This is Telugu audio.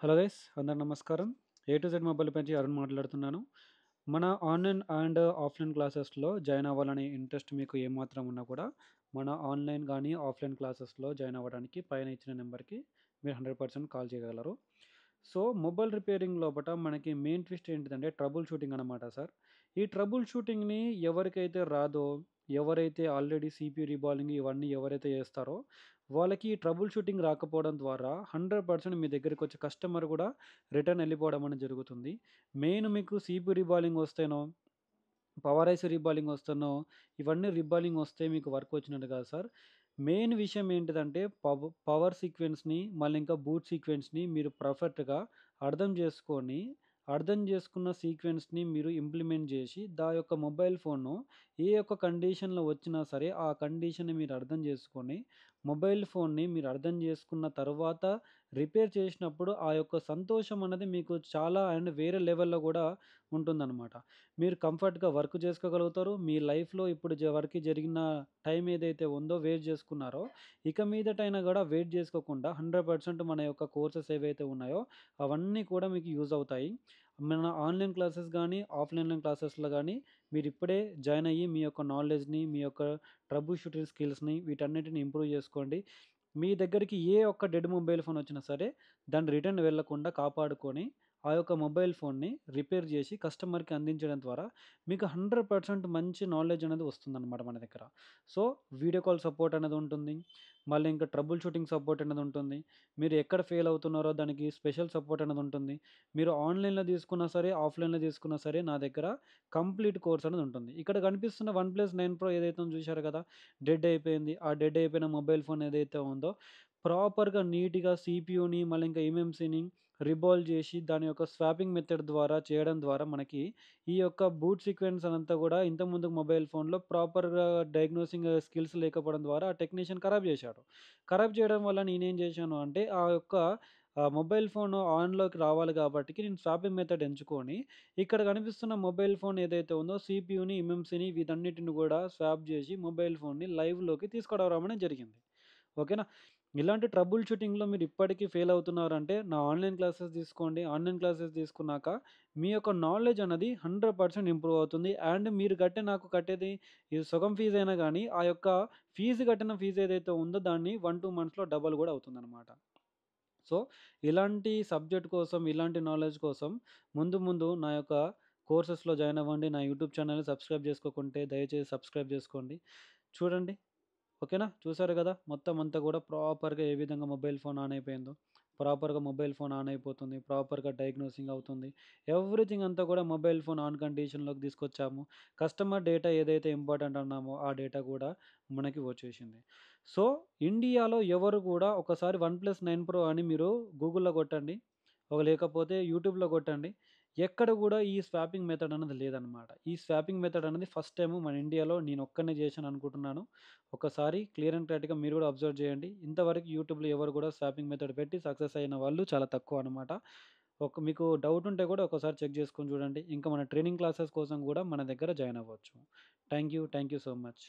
హలో గైస్, అందరు నమస్కారం. ఏ టు జెడ్ మొబైల్ నుంచి అరుణ్ మాట్లాడుతున్నాను. మన ఆన్‌లైన్ అండ్ ఆఫ్‌లైన్ క్లాసెస్‌లో జాయిన్ అవ్వాలనే ఇంట్రెస్ట్ మీకు ఏమాత్రం ఉన్నా కూడా, మన ఆన్‌లైన్ గానీ, ఆఫ్‌లైన్ క్లాసెస్‌లో జాయిన్ అవ్వడానికి పైన ఇచ్చిన నంబర్‌కి మీరు 100% కాల్ చేయగలరు. సో, మొబైల్ రిపేరింగ్ లోపట మనకి మెయిన్ ట్విస్ట్ ఏంటిదంటే ట్రబుల్ షూటింగ్ అనమాట సార్. ఈ ట్రబుల్ షూటింగ్‌ని ఎవరికైతే రాదో, ఎవరైతే ఆల్రెడీ సీపీయూ రీబాలింగ్ ఇవన్నీ ఎవరైతే చేస్తారో, వాళ్ళకి ఈ ట్రబుల్ షూటింగ్ రాకపోవడం ద్వారా 100% మీ దగ్గరికొచ్చే కస్టమర్ గూడా రిటర్న్ ఎళ్ళిపోవడం అనేది జరుగుతుంది. మెయిన్ మీకు సీపీయూ రీబాలింగ్ వస్తేనో, పవర్ ఐసీ రీబాలింగ్ వస్తేనో, ఇవన్నీ రీబాలింగ్ వస్తే మీకు వర్క్ వచ్చినట్టు కాదు సార్. మెయిన్ విషయం ఏంటిదంటే పవర్ సీక్వెన్స్‌ని మళ్ళీ ఇంకా బూట్ సీక్వెన్స్‌ని మీరు పర్ఫెక్ట్‌గా అర్థం చేసుకొని, అర్థం చేసుకున్న సీక్వెన్స్‌ని మీరు ఇంప్లిమెంట్ చేసి, యొక్క మొబైల్ ఫోన్‌ను ఏ యొక్క కండిషన్‌లో వచ్చినా సరే, ఆ కండిషన్‌ని మీరు అర్థం చేసుకొని, మొబైల్ ఫోన్‌ని మీరు అర్థం చేసుకున్న తర్వాత రిపేర్ చేసినప్పుడు ఆ యొక్క సంతోషం అనేది మీకు చాలా అండ్ వేరే లెవెల్‌లో గూడా ఉంటుందనమాట. మీరు కంఫర్ట్‌గా వర్క్ చేసుకోగలుగుతారు. మీ లైఫ్‌లో ఇప్పుడు వరకు జరిగిన టైం ఏదైతే ఉందో వెయిట్ జేసుకున్నారో, ఇక మీదటైనా గూడా వెయిట్ జేసుకోకుండా 100% మన యొక్క కోర్సెస్ ఏవైతే ఉన్నాయో, అవన్నీ కూడా మీకు యూజ్ అవుతాయి. మన ఆన్‌లైన్ క్లాసెస్ గానీ, ఆఫ్‌లైన్ క్లాసెస్‌లో గానీ మీరిప్పుడే జాయిన్ అయ్యి మీ యొక్క నాలెడ్జ్‌ని, మీ యొక్క ట్రబుల్ షూటింగ్ స్కిల్స్‌ని వీటన్నిటిని ఇంప్రూవ్ జేసుకోండి. మీ దగ్గరికి ఏ ఒక్క డెడ్ మొబైల్ ఫోన్ వచ్చినా సరే, దాన్ని రిటర్న్ వెళ్ళకుండా కాపాడుకొని, ఆ యొక్క మొబైల్ ఫోన్‌ని రిపేర్ జేసి కస్టమర్‌కి అందించడం ద్వారా మీకు 100% మంచి నాలెడ్జ్ అనేది వస్తుందనమాట మన దగ్గర. సో, వీడియో కాల్ సపోర్ట్ అనేది ఉంటుంది. మళ్ళీ ఇంకా ట్రబుల్ షూటింగ్ సపోర్ట్ అనేది ఉంటుంది. మీరు ఎక్కడ ఫెయిల్ అవుతున్నారో దానికి స్పెషల్ సపోర్ట్ అనేది ఉంటుంది. మీరు ఆన్‌లైన్‌లో తీసుకున్నా సరే, ఆఫ్‌లైన్‌లో తీసుకున్నా సరే నా దగ్గర కంప్లీట్ కోర్స్ అనేది ఉంటుంది. ఇక్కడ కనిపిస్తున్న వన్‌ప్లస్ 9 ప్రో ఏదైతే ఉందో చూసారు కదా! డెడ్ అయిపోయింది. ఆ డెడ్ అయిపోయిన మొబైల్ ఫోన్ ఏదైతే ఉందో ప్రాపర్‌గా నీట్‌గా సీపీయూని మళ్ళీ ఇంకా ఎంఎంసీని రిబాల్వ్ చేసి దాని యొక్క స్వాపింగ్ మెథడ్ ద్వారా చేయడం ద్వారా మనకి ఈ యొక్క బూట్ సీక్వెన్స్ అదంతా కూడా ఇంతకుముందు మొబైల్ ఫోన్‌లో ప్రాపర్‌గా డయాగ్నోసింగ్ స్కిల్స్ లేకపోవడం ద్వారా ఆ టెక్నీషియన్ ఖరాబ్ చేశాడు. ఖరాబ్ చేయడం వల్ల నేనేం చేశాను అంటే ఆ యొక్క మొబైల్ ఫోన్ ఆన్‌లోకి రావాలి కాబట్టికి నేను స్వాపింగ్ మెథడ్ ఎంచుకొని ఇక్కడ కనిపిస్తున్న మొబైల్ ఫోన్ ఏదైతే ఉందో సీపీయూని, ఎంఎంసీని వీటన్నిటిని కూడా స్వాప్ చేసి మొబైల్ ఫోన్‌ని లైవ్‌లోకి తీసుకురావడం అనేది జరిగింది. ఓకేనా? ఇలాంటి ట్రబుల్ షూటింగ్‌లో మీరు ఇప్పటికీ ఫెయిల్ అవుతున్నారంటే, నా ఆన్‌లైన్ క్లాసెస్ తీసుకోండి. ఆన్‌లైన్ క్లాసెస్ తీసుకున్నాక మీ యొక్క నాలెడ్జ్ అన్నది 100% ఇంప్రూవ్ అవుతుంది. అండ్ మీరు నాకు కట్టేది ఇది సగం ఫీజయినా గానీ, ఆ యొక్క కట్టిన ఫీజ్ ఏదైతే ఉందో దాన్ని 1, 2 మంత్స్‌లో డబల్ గూడా అవుతుందనమాట. సో, ఇలాంటి సబ్జెక్ట్ కోసం, ఇలాంటి నాలెడ్జ్ కోసం ముందు ముందు నా యొక్క కోర్సెస్‌లో జాయిన్ అవ్వండి. నా యూట్యూబ్ ఛానెల్‌ని సబ్స్క్రైబ్ చేసుకోకుంటే దయచేసి సబ్స్క్రైబ్ చేసుకోండి. చూడండి. ఓకేనా? చూసారు గదా! మొత్తం అంతా గూడా ప్రాపర్‌గా ఏ విధంగా మొబైల్ ఫోన్ ఆన్ అయిపోయిందో. ప్రాపర్‌గా మొబైల్ ఫోన్ ఆన్ అయిపోతుంది. ప్రాపర్‌గా డయాగ్నోసింగ్ అవుతుంది. ఎవ్రీథింగ్ అంతా కూడా మొబైల్ ఫోన్ ఆన్ కండిషన్‌లోకి తీసుకొచ్చాము. కస్టమర్ డేటా ఏదైతే ఇంపార్టెంట్ అన్నామో, ఆ డేటా గూడా మనకి వచ్చేసింది. సో, ఇండియాలో ఎవరు గూడా ఒకసారి వన్‌ప్లస్ 9 ప్రో అని మీరు గూగుల్‌లో కొట్టండి. లేకపోతే యూట్యూబ్‌లో కొట్టండి. ఎక్కడ గూడా ఈ స్వాపింగ్ మెథడ్ అన్నది లేదనమాట. ఈ స్వాపింగ్ మెథడ్ అనేది ఫస్ట్ టైము మన ఇండియాలో నేనొక్కడినే చేశాను అనుకుంటున్నాను. ఒకసారి క్లియర్ అండ్ క్లారిటీగా మీరు గూడా అబ్జర్వ్ చేయండి. ఇంతవరకు యూట్యూబ్‌లో ఎవరు గూడా స్వాపింగ్ మెథడ్ పెట్టి సక్సెస్ అయిన వాళ్ళు చాలా తక్కువ అనమాట. మీకు డౌట్ ఉంటే గూడా ఒకసారి చెక్ చేసుకొని చూడండి. ఇంకా మన ట్రైనింగ్ క్లాసెస్ కోసం గూడా మన దగ్గర జాయిన్ అవ్వచ్చు. Thank you. Thank you so much.